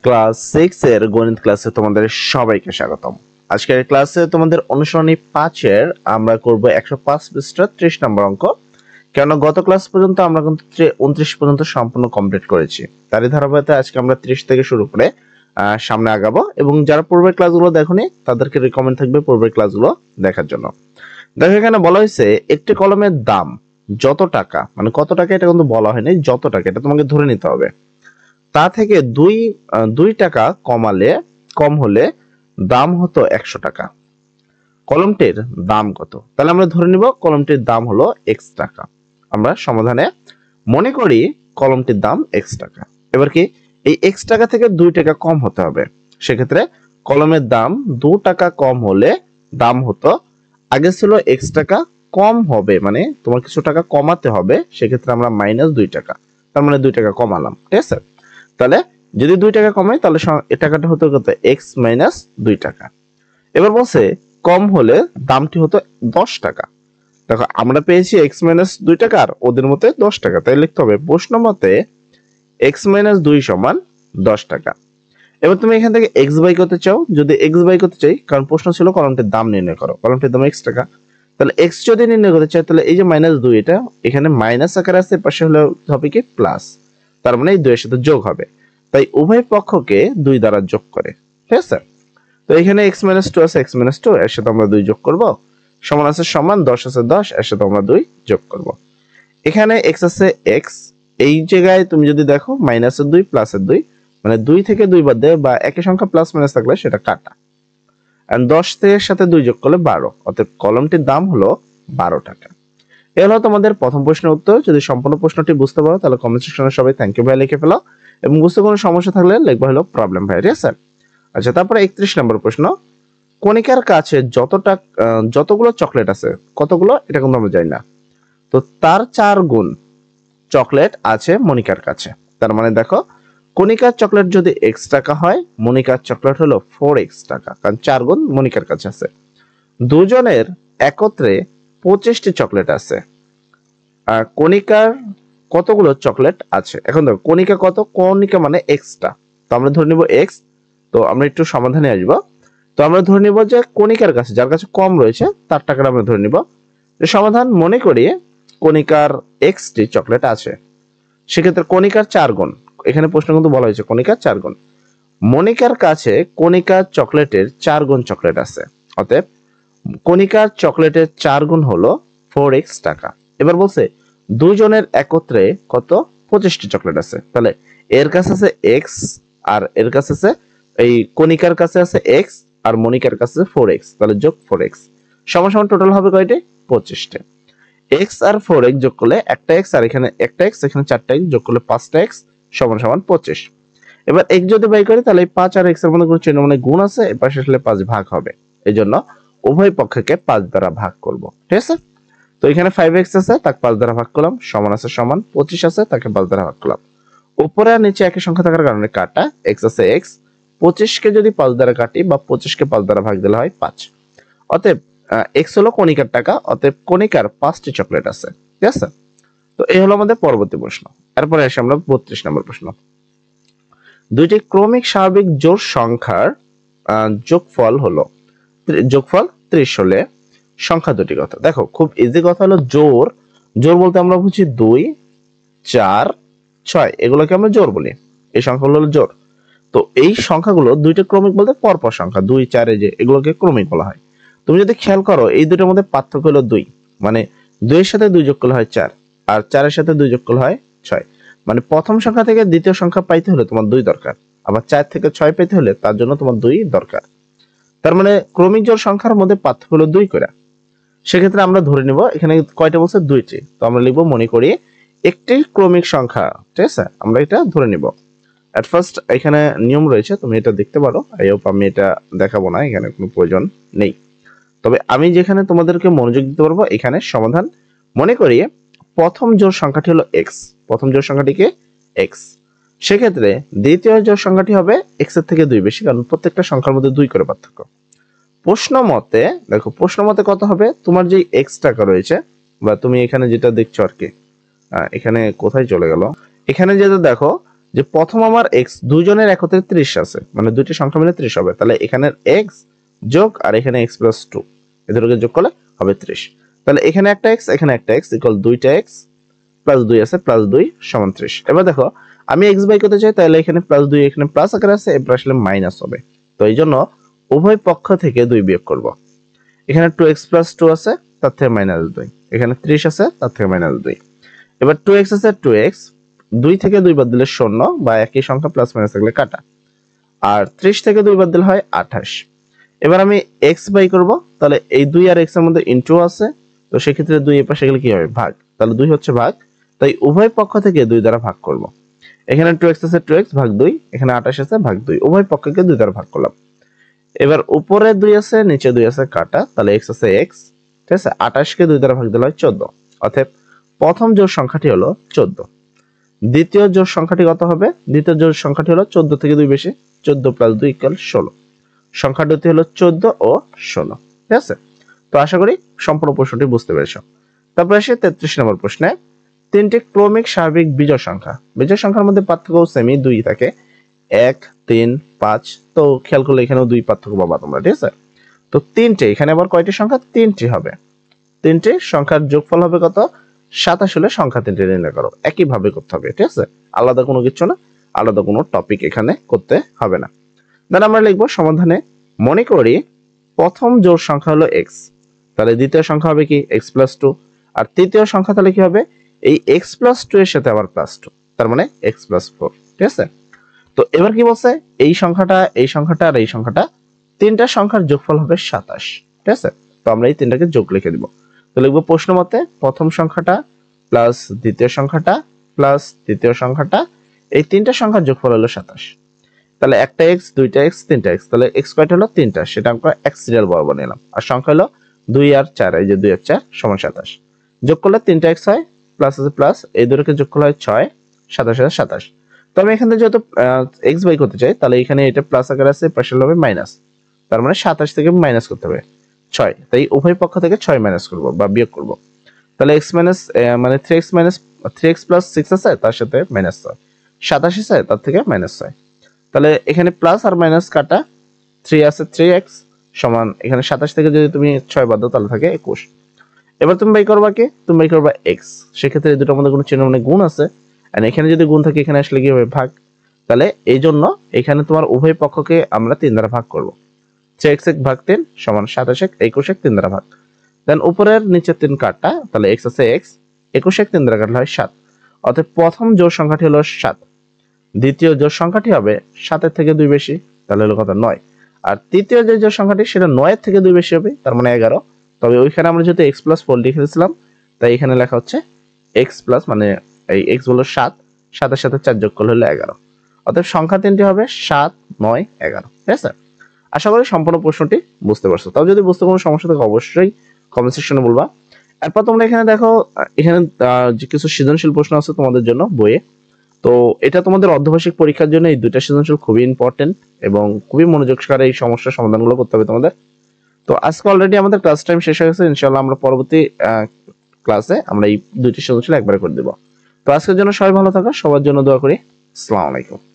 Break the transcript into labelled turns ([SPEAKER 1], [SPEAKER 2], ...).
[SPEAKER 1] Class 6 এর গণিত ক্লাসে তোমাদের সবাইকে স্বাগতম। আজকের ক্লাসে তোমাদের অনুসরণী 5 এর আমরা করব 105 পৃষ্ঠা 30 নম্বর অঙ্ক। কেন গত ক্লাস পর্যন্ত আমরা কিন্তু 29 পর্যন্ত সম্পূর্ণ কমপ্লিট করেছি। তারই ধারাবাহিকতায় আজকে আমরা 30 থেকে শুরু করে সামনে আগাবো এবং যারা পূর্বের ক্লাসগুলো দেখোনি তাদেরকে রিকমেন্ড থাকবে পূর্বের ক্লাসগুলো দেখার জন্য। দেখো এখানে বলা হয়েছে একটি কলমের দাম যত টাকা, মানে কত টাকা এটা কিন্তু বলা হয়নি, যত টাকা এটা তোমাকে ধরে নিতে হবে। তা থেকে দুই টাকা কম হলে দাম হতো 100 টাকা। কলমটির দাম কত? তাহলে আমরা ধরে নিব কলমটির দাম হলো x টাকা। আমরা সমাধানে মনে করি কলমটির দাম x টাকা। এবার কি এই x টাকা থেকে 2 টাকা কম হতে হবে। সেক্ষেত্রে কলমের দাম 2 টাকা কম হলে দাম হতো, আগে ছিল x টাকা কম হবে, মানে তোমার কিছু টাকা কমাতে হবে, সেক্ষেত্রে আমরা -2 টাকা, তার মানে 2 টাকা কমালাম। ঠিক আছে, তাহলে যদি 2 টাকা কমে তাহলে এই টাকাটা হতো কত? x - 2 টাকা। এবার বলছে কম হলে দামটি হতো 10 টাকা। দেখো আমরা পেয়েছি x - 2 টাকা আর ওদের মতে 10 টাকা, তাই লিখতে হবে প্রশ্ন মতে x - 2 = 10 টাকা। এবার তুমি এখান থেকে x বাই করতে চাও, যদি x বাই করতে চাই, কারণ প্রশ্ন ছিল কলমটির দাম নির্ণয় করো, কলমটির দাম x টাকা, তাহলে x যদি নির্ণয় করতে চাই তাহলে এই যে -2 এটা এখানে মাইনাস আকারে আছে, পাশে হলে হবে কি প্লাস, তার মানে এই 2 এর সাথে যোগ হবে, তাই উভয় পক্ষকে 2 দ্বারা যোগ করে। ঠিক আছে, তো এখানে x - 2 আছে, x - 2 এর সাথে আমরা 2 যোগ করব, সমান আছে সমান, 10 আছে 10 এর সাথে আমরা 2 যোগ করব। এখানে x আছে x, এই জায়গায় তুমি যদি দেখো -2 +2, মানে 2 থেকে 2 বাদ দেবে বা একই সংখ্যা প্লাস মাইনাস থাকলে সেটা কাটা, আর 10 এর সাথে 2 যোগ করলে 12, অতএব কলমটির দাম হলো 12 টাকা। এই হলো তোমাদের প্রথম প্রশ্নের উত্তর। যদি সম্পূর্ণ প্রশ্নটি বুঝতে পারো তাহলে কমেন্ট সেকশনে সবাই থ্যাংক ইউ ভাই লিখে ফেলো, এবং বুঝতে কোনো সমস্যা থাকলে লিখবা হলো প্রবলেম ভাই। ঠিক আছে, আচ্ছা তারপরে 31 নম্বর প্রশ্ন, কণিকার কাছে যতগুলো চকলেট আছে, কতগুলো এটা কিন্তু আমরা জানি না, তো তার 4 গুণ চকলেট আছে মনিকার কাছে। তার মানে দেখো কণিকার চকলেট যদি x টাকা হয়, মনিকার চকলেট হলো 4x টাকা, কারণ 4 গুণ মনিকার কাছে আছে। দুজনের একত্রে 25টি চকলেট আছে। আর কণিকার কতগুলো চকলেট আছে? এখন দেখো কণিকা কত, কণিকা মানে x টা, তো আমরা ধরে নিব x। তো আমরা একটু সমাধানে আসবো। তো আমরা ধরে নিব যে কণিকার কাছে, যার কাছে কম রয়েছে তার টাকাটা আমরা ধরে নিব। সমাধান মনে করি কণিকার x টি চকলেট আছে, সেক্ষেত্রে কণিকার 4 গুণ, এখানে প্রশ্ন কিন্তু বলা হয়েছে কণিকার 4 গুণ, মনিকার কাছে কণিকার চকলেটের 4 গুণ চকলেট আছে, অতএব কণিকার চকলেটের 4 গুণ হলো 4x টাকা। এবার বলছে দুজনের একত্রে কত? 25টি চকলেট আছে। তাহলে এর কাছে আছে x আর এর কাছে আছে, এই কণিকার কাছে আছে x আর মনিকার কাছে আছে 4x, তাহলে যোগ 4x সমান সমান টোটাল হবে কয়টি? 25টি। x আর 4x যোগ করলে একটা x আর এখানে একটা x, এখানে 4টা x যোগ করলে 5টা x সমান সমান 25। এবার x যদি বাই করি তাহলে 5 আর x এর মধ্যে কোনো চিহ্ন মানে গুণ আছে, এর পাশে আসলে 5 ভাগ হবে, এইজন্য উভয় পক্ষকে 5 দ্বারা ভাগ করব। ঠিক আছে, তো এখানে 5x আছে, তাকে 5 দ্বারা ভাগ করলাম, সমান আছে সমান, 25 আছে তাকে 5 দ্বারা ভাগ করলাম, উপরে আর নিচে একই সংখ্যা থাকার কারণে কাটা, x আছে x, 25 কে যদি 5 দ্বারা কাটি বা 25 কে 5 দ্বারা ভাগ দিলে হয় 5। অতএব x হলো কণিকার টাকা, অতএব কণিকার 5টি চকলেট আছে। ঠিক আছে, তো এই হলো আমাদের পরবর্তী প্রশ্ন। এরপরে আসি আমরা 32 নম্বর প্রশ্ন, দুইটি ক্রমিক স্বাভাবিক জোড় সংখ্যার যোগফল 30 হলে সংখ্যা দুটি কত? দেখো খুব ইজি কথা হলো জোড়। জোড় বলতে আমরা বুঝি 2, 4, 6, এগুলোকে আমরা জোড় বলি, এই সংখ্যাগুলো হলো জোড়। তো এই সংখ্যাগুলো দুইটা ক্রমিক বলতে পরপর সংখ্যা 2, 4 যে এগুলোকে ক্রমিক বলা হয়। তুমি যদি খেয়াল করো এই দুটোর মধ্যে পার্থক্য হলো 2, মানে 2 এর সাথে 2 যোগ করলে হয় 4, আর 4 এর সাথে 2 যোগ করলে হয় 6, মানে প্রথম সংখ্যা থেকে দ্বিতীয় সংখ্যা পাইতে হলে তোমার 2 দরকার, আবার 4 থেকে 6 পেতে হলে তার জন্য তোমার 2 দরকার। তার মানে ক্রমিক জোড় সংখ্যার মধ্যে পার্থক্য হলো 2 করে। সেক্ষেত্রে আমরা ধরে নিব এখানে কয়টা বলছে? 2টি, তো আমরা লিখবো মনে করি একটি ক্রমিক সংখ্যা। ঠিক আছে, আমরা এটা ধরে নিব। এট ফার্স্ট এখানে নিয়ম রয়েছে, তুমি এটা দেখতে পারো, আই হোপ আমি এটা দেখাবো না, এখানে কোনো প্রয়োজন নেই। তবে আমি যেখানে তোমাদেরকে মনোযোগ দিতে পারবো এখানে সমাধান মনে করি প্রথম জোড় সংখ্যাটি হলো x, প্রথম জোড় সংখ্যাটিকে x, সেক্ষেত্রে দ্বিতীয় জোড় সংখ্যাটি হবে x এর থেকে 2 বেশি, কারণ প্রত্যেকটা সংখ্যার মধ্যে 2 করে পার্থক্য। প্রশ্ন মতে দেখো, প্রশ্ন মতে কত হবে? তোমার যে x টাকা রয়েছে, বা তুমি এখানে যেটা দেখছো আর কি, এখানে কোথায় চলে গেল, এখানে যেটা দেখো যে প্রথম আমার x দুইজনের একত্রে 30 আছে, মানে দুইটি সংখ্যা মিলে 30 হবে, তাহলে এখানের x যোগ আর এখানে x + 2 এদেরকে যোগ করলে হবে 30। তাহলে এখানে একটা x এখানে একটা x ইকুয়াল দুইটা x প্লাস 2 আছে প্লাস 2 সমান 30। এবার দেখো আমি x বাই করতে চাই, তাহলে এখানে প্লাস 2 এখানে প্লাস আকারে আছে, এবার আসলে মাইনাস হবে। তো এই জন্য উভয় পক্ষ থেকে 2 বিয়োগ করব। এখানে 2x + 2 আছে, তার থেকে -2, এখানে 30 আছে, তার থেকে -2। এবার 2x আছে, 2x 2 থেকে 2 বাদ দিলে 0 বা একই সংখ্যা প্লাস মাইনাস থাকলে কাটা, আর 30 থেকে 2 বাদ দিলে হয় 28। এবার আমি x বাই করব, তাহলে এই 2 আর x এর মধ্যে ইনটু আছে, তো সেক্ষেত্রে 2 এর পাশে গেলে কি হবে ভাগ, তাহলে 2 হচ্ছে ভাগ, তাই উভয় পক্ষ থেকে 2 দ্বারা ভাগ করব। এখানে 2x আছে 2x ভাগ 2, এখানে 28 আছে ভাগ 2, উভয় পক্ষকে 2 দ্বারা ভাগ করলাম। এবার উপরে 2 আছে নিচে 2 আছে কাটা, তাহলে x আছে x, ঠিক আছে। 28 কে 2 দ্বারা ভাগ দিলে হয় 14, অতএব প্রথম জোড় সংখ্যাটি হলো 14। দ্বিতীয় জোড় সংখ্যাটি কত হবে? দ্বিতীয় জোড় সংখ্যাটি হলো 14 থেকে 2 বেশি, 14 + 2 = 16। সংখ্যা দুটি হলো 14 ও 16, ঠিক আছে। তো আশা করি সম্পূর্ণ প্রশ্নটি বুঝতে পেরেছো। তারপর আসে 33 নম্বর প্রশ্নে, তিনটি ক্রমিক স্বাভাবিক বিজোড় সংখ্যা, বিজোড় সংখ্যার মধ্যে পার্থক্য সেমি 2 থাকে, 1 3 5। তো খেয়াল করলে এখানেও 2 পার্থক্য পাবা তোমরা, ঠিক আছে। তো তিনটে, এখানে আবার কয়টি সংখ্যা? তিনটি হবে। তিনটি সংখ্যার যোগফল হবে কত? 27 হলে সংখ্যা তিনটি নির্ণয় করো। একই ভাবে করতে হবে, ঠিক আছে, আলাদা কোনো কিছু না, আলাদা কোনো টপিক এখানে করতে হবে না। দেন আমরা লিখবো সমাধানে, মনে করি প্রথম জোড় সংখ্যা হলো x, তাহলে দ্বিতীয় সংখ্যা হবে কি x + 2, আর তৃতীয় সংখ্যা তাহলে কি হবে? এই x + 2 এর সাথে আবার +2, তার মানে x + 4, ঠিক আছে। তো এবার কি বলছে? এই সংখ্যাটা এই সংখ্যাটা আর এই সংখ্যাটা, তিনটা সংখ্যার যোগফল হবে 27, ঠিক আছে। তো আমরা এই তিনটাকে যোগ লিখে দিব। তো লিখবো প্রশ্ন মতে প্রথম সংখ্যাটা প্লাস দ্বিতীয় সংখ্যাটা প্লাস তৃতীয় সংখ্যাটা, এই তিনটা সংখ্যার যোগফল হলো 27। তাহলে একটা x দুইটা x তিনটা x, তাহলে x কয়টা হলো? তিনটা, সেটা আমরা x সিরিয়াল বরাবর নিলাম। আর সংখ্যা হলো 2 আর 4, এই যে 2 আর 4 = 27। যোগ করলে 3টা x হয়, প্লাস আছে প্লাস, এই দুটোকে যোগ করলে হয় 6, 27 আর 27। তো আমি এখানে যেহেতু x বাই করতে চাই, তাহলে এখানে এটা প্লাস আকারে আছে, পাশে হবে মাইনাস, তার মানে 27 থেকে মাইনাস করতে হবে 6, তাই উভয় পক্ষ থেকে 6 মাইনাস করব বা বিয়োগ করব। তাহলে x মাইনাস মানে 3x + 6 আছে, তার সাথে -6, 27 আছে, তার থেকে -6। তাহলে এখানে প্লাস আর মাইনাস কাটা, 3 আছে 3x সমান, এখানে 27 থেকে যদি তুমি 6 বাদ দাও তাহলে থাকে 21। এবার তুমি বাই করবা কি? তুমি বাই করবা x, সেক্ষেত্রে এই দুটোর মধ্যে কোনো চিহ্ন মানে গুণ আছে, আর এখানে যদি গুণ থাকে এখানে আসলে কি হবে? ভাগ। তাহলে এই জন্য এখানে তোমার উভয় পক্ষকে আমরা 3 দ্বারা ভাগ করব। 3x ভাগ 3 সমান 27 21 3 দ্বারা ভাগ। দেন উপরের নিচে 3 কাটা, তাহলে x আছে x, 21 3 দ্বারা কাটলে হয় 7। অতএব প্রথম জোড় সংখ্যাটি হলো 7, দ্বিতীয় জোড় সংখ্যাটি হবে 7 এর থেকে 2 বেশি, তাহলে হলো কত? 9। আর তৃতীয় যে জোড় সংখ্যাটি সেটা 9 এর থেকে 2 বেশি হবে, তার মানে 11। তবে ওইখানে আমরা যেহেতু x + 4 লিখে দিয়েছিলাম, তাই এখানে লেখা হচ্ছে x প্লাস, মানে এই x হলো 7, 7 এর সাথে 4 যোগ করলে হলো 11। অতএব সংখ্যা তিনটি হবে 7 9 11, ঠিক আছে। আশা করি সম্পূর্ণ প্রশ্নটি বুঝতে পারছো। তাও যদি বুঝতে কোনো সমস্যা থাকে অবশ্যই কমেন্ট সেকশনে বলবা। এরপর তোমরা এখানে দেখো, এখানে যে কিছু সৃজনশীল প্রশ্ন আছে তোমাদের জন্য বইয়ে। তো এটা তোমাদের অর্ধবার্ষিক পরীক্ষার জন্য এই দুইটা সৃজনশীল খুবই ইম্পর্টেন্ট এবং খুবই মনোযোগ সহকারে এই সমস্যার সমাধানগুলো করতে হবে তোমাদের। তো আজকে অলরেডি আমাদের ক্লাস টাইম শেষ হয়ে গেছে, ইনশাআল্লাহ আমরা পরবর্তী ক্লাসে আমরা এই দুইটি সৃজনশীল একবারে করে দেব। তো আজকের জন্য সবাই ভালো থাকো, সবার জন্য দোয়া করি। আসসালামু আলাইকুম।